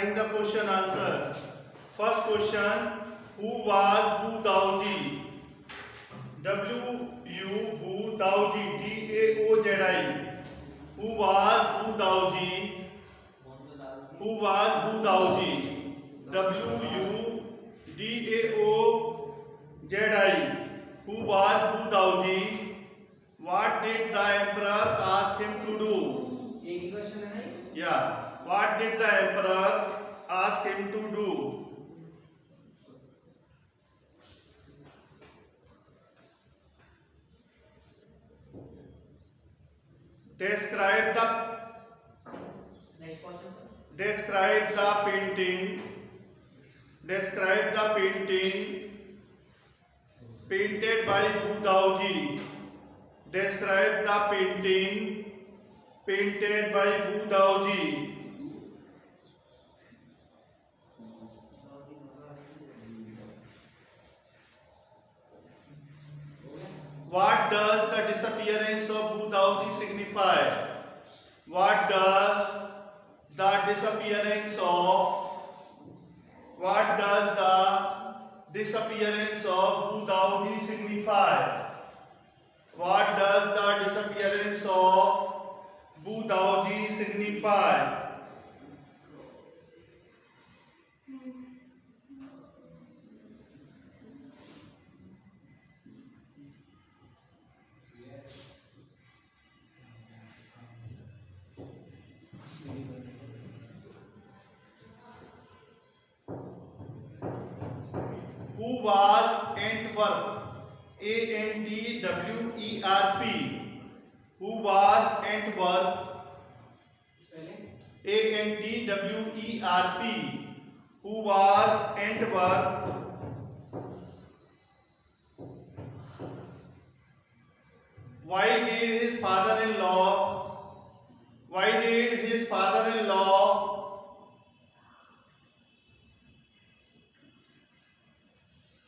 writing the question answers. First question, who was Wu Daoji? W-U Daoji, D-A-O-Z-I. Who was Wu Daoji? Who was Wu Daoji? W-U-D-A-O-Z-I. Who was Wu Daoji? What did the emperor ask him to do? एक ही question है नहीं? Yeah. What did the emperor ask him to do? Describe the next question describe the painting. Describe the painting painted by Wu Daoji. Describe the painting painted by Wu Daoji. What does the disappearance of Wu Daoji signify? What does the disappearance of Wu Daoji signify? What does the disappearance of Wu Daoji signify? Who was Antwerp? A-N-T-W-E-R-P. Who was Antwerp? A-N-T-W-E-R-P. Who was Antwerp? Why did his father-in-law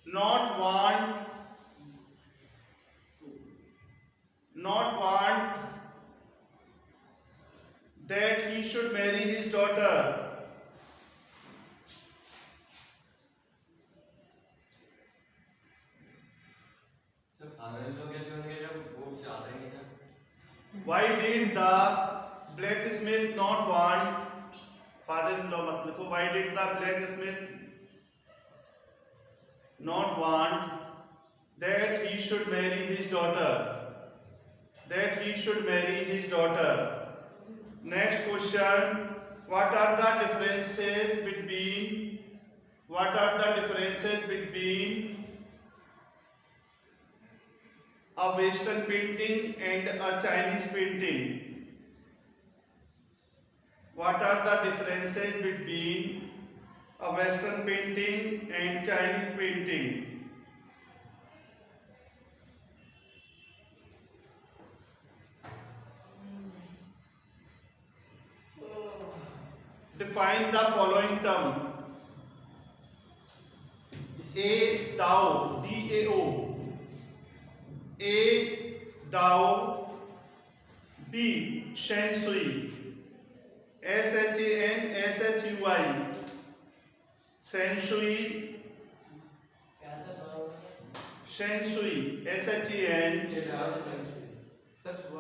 not want that he should marry his daughter? Why did the blacksmith not want father-in-law मतलब को why did the blacksmith not want that he should marry his daughter? Next question, what are the differences between a Western painting and a Chinese painting? What are the differences between a Western painting and Chinese painting? Define the following term. A Dao, D-A-O. A Dao. B Shen Shui, S-H-A-N S-H-U-I. Shen Shui, Shen Shui, S-H-A-N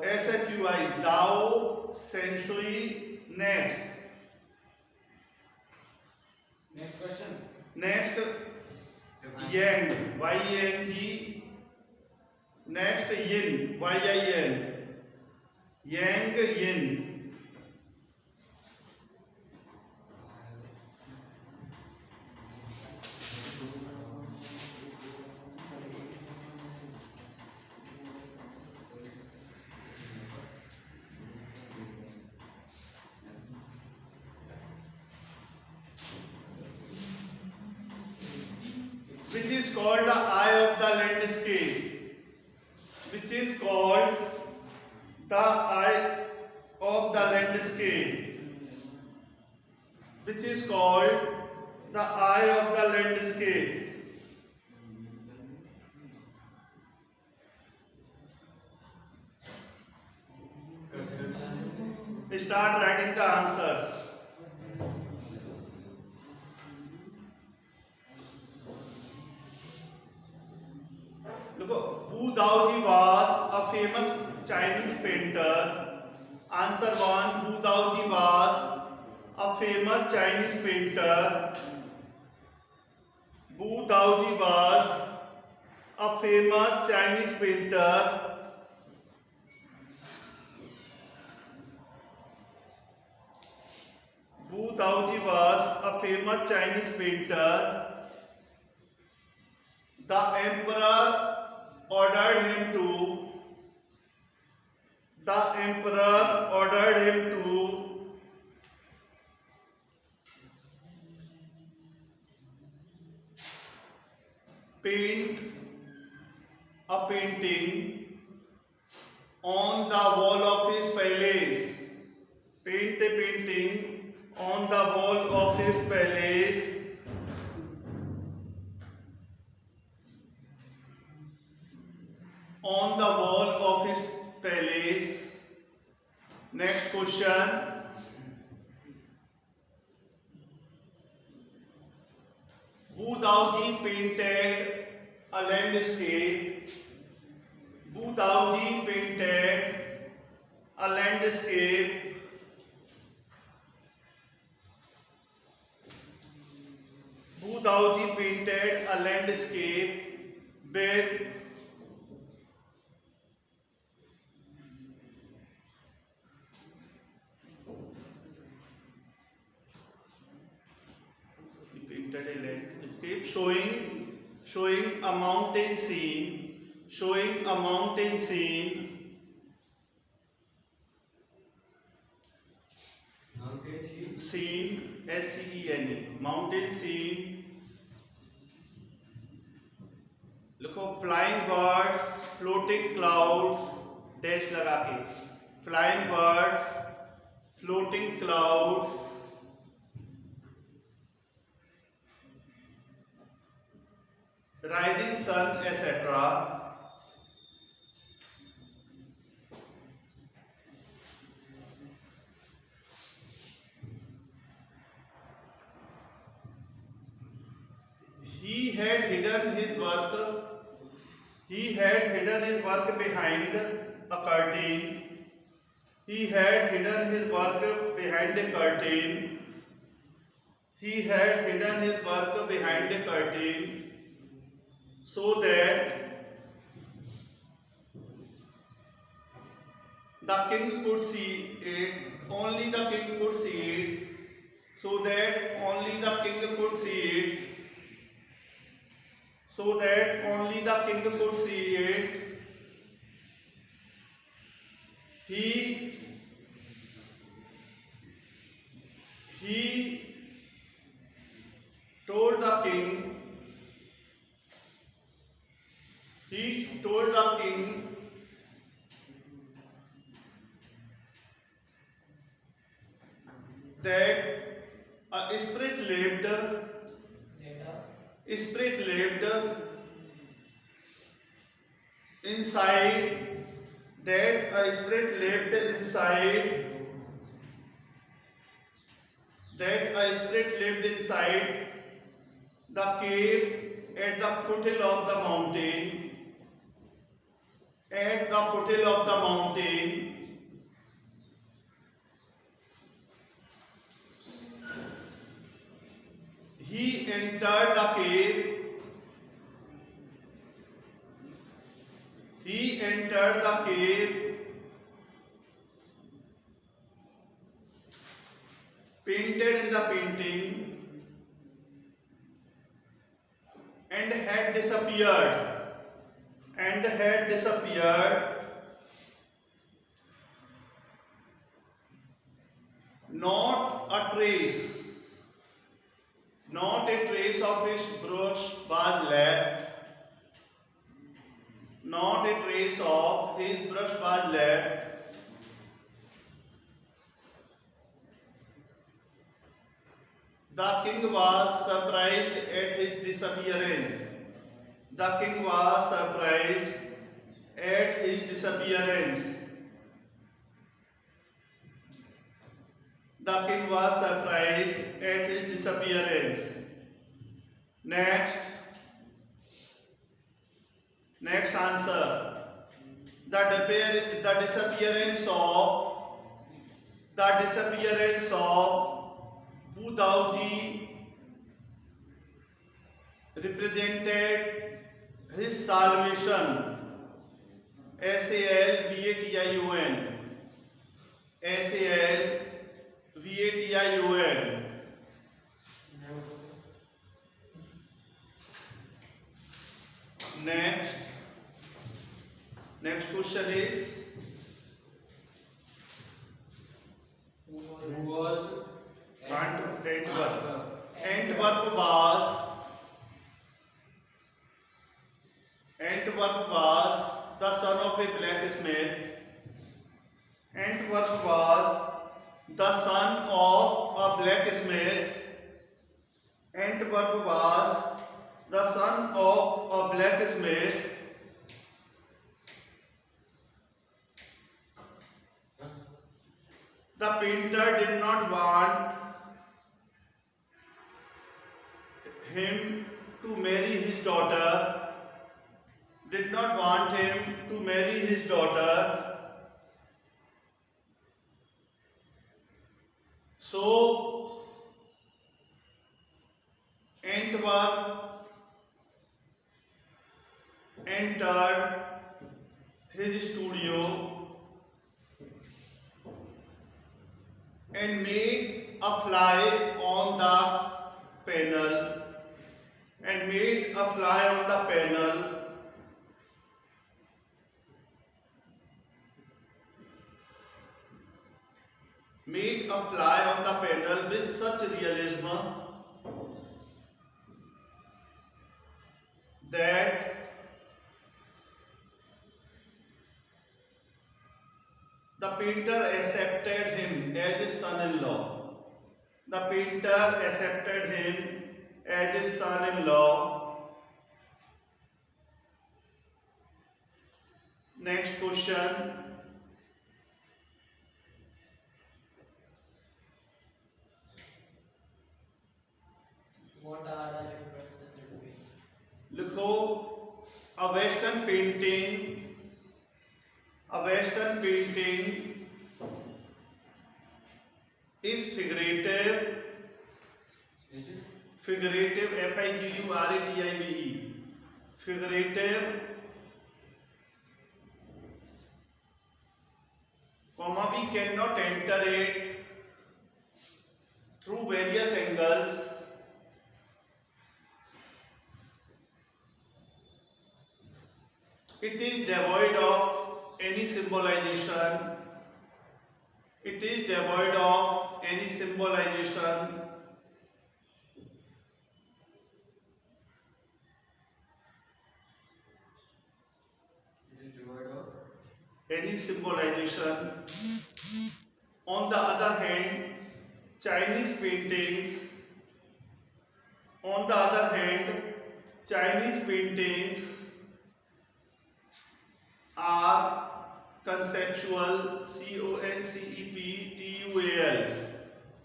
S-H-U-I. Dao, Shen Shui. Next question. Next Yang, Y-A-N-G. Next Yin, Y-I-N. Yang, Yin. Which is called the eye of the landscape? Which is called the eye of the landscape? Which is called the eye of the landscape? Start writing the answers. Daoji was a famous Chinese painter. Answer 1. Wu Daoji was a famous Chinese painter. Wu Daoji was a famous Chinese painter. Wu Daoji was a famous Chinese painter. The emperor ordered him to paint a painting on the wall of his palace. Paint a painting on the wall of his palace. On the wall of his palace. Next question. Wu Daoji painted a landscape. Wu Daoji painted a landscape. Wu Daoji painted a landscape with showing a mountain scene, scene, SCENE, mountain scene. लिखो flying birds, floating clouds, dash लगा के, flying birds, floating clouds, rising sun, etc. He had hidden his work behind a curtain. He had hidden his work behind a curtain. He had hidden his work behind a curtain so that the king could see it. Only the king could see it. So that only the king could see it. So that only the king could see it. He told the king. He told the king that a spirit lived inside. That a spirit lived inside. That a spirit lived inside the cave at the foothill of the mountain. At the foothill of the mountain. He entered the cave. He entered the cave, painted in the painting, and had disappeared. Not a trace of his brush was left. Not a trace of his brush was left. The king was surprised at his disappearance. The king was surprised at his disappearance. The king was surprised at his disappearance. Next answer. the disappearance of Wu Daoji represented his salvation. SALVATION. SALVATION. Next question is, Who was Antwerp was the son of a blacksmith. Antwerp was the son of a blacksmith. Antwerp was the son of a blacksmith. The painter did not want him to marry his daughter. So Antwerp entered his studio and made a fly on the panel. With such realism that the painter accepted him as his son-in-law. Next question. What are the differences between? लिखो, a western painting is figurative, figurative, figurative, we cannot enter it through various angles. It is devoid of any symbolization. On the other hand, Chinese paintings are conceptual,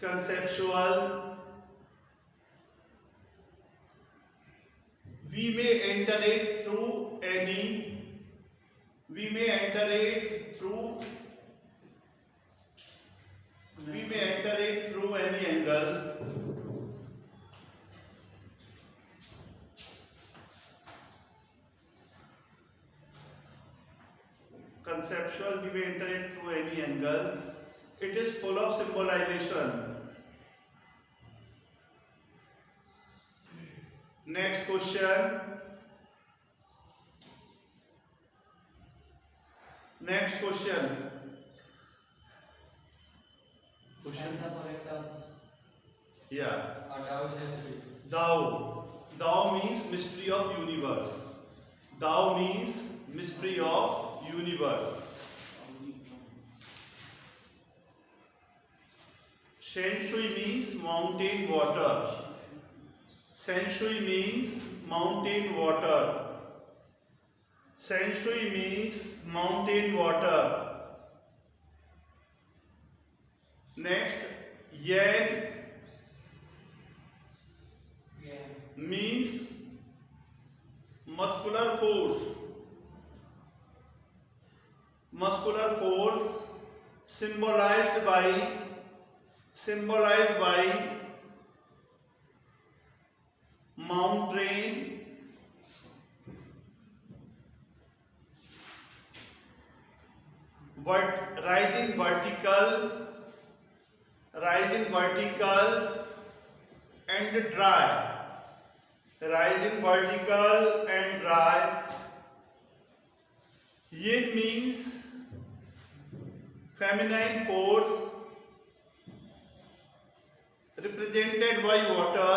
conceptual. Conceptual. We may enter it through any angle. Conceptual, we may enter it through any angle. It is full of symbolization. Next question. And the correct terms. Yeah. Dao is entry. Dao means mystery of universe. Shen Shui means mountain water. Next, Yan means muscular force. muscular force symbolized by mountain, rising vertical and dry, rising vertical and dry. Yin means feminine force represented by water.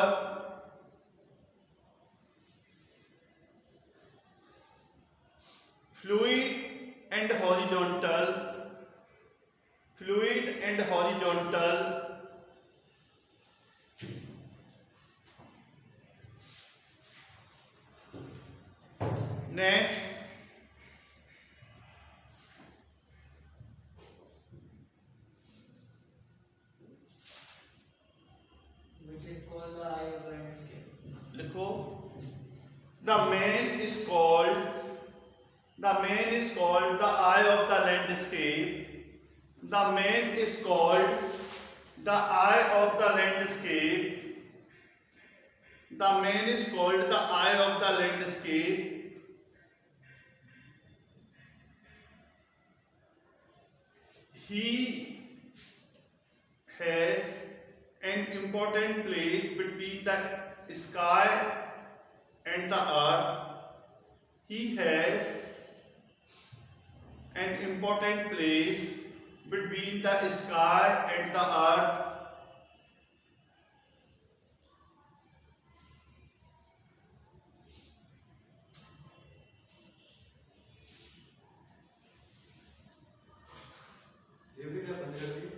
Fluid and horizontal. Next, which is called the eye of landscape. लिखो, the man is called the eye of the landscape. The man is called the eye of the landscape. The man is called the eye of the landscape. He has an important place between the sky and the earth. He has an important place between the sky and the earth. Deori का पंजाबी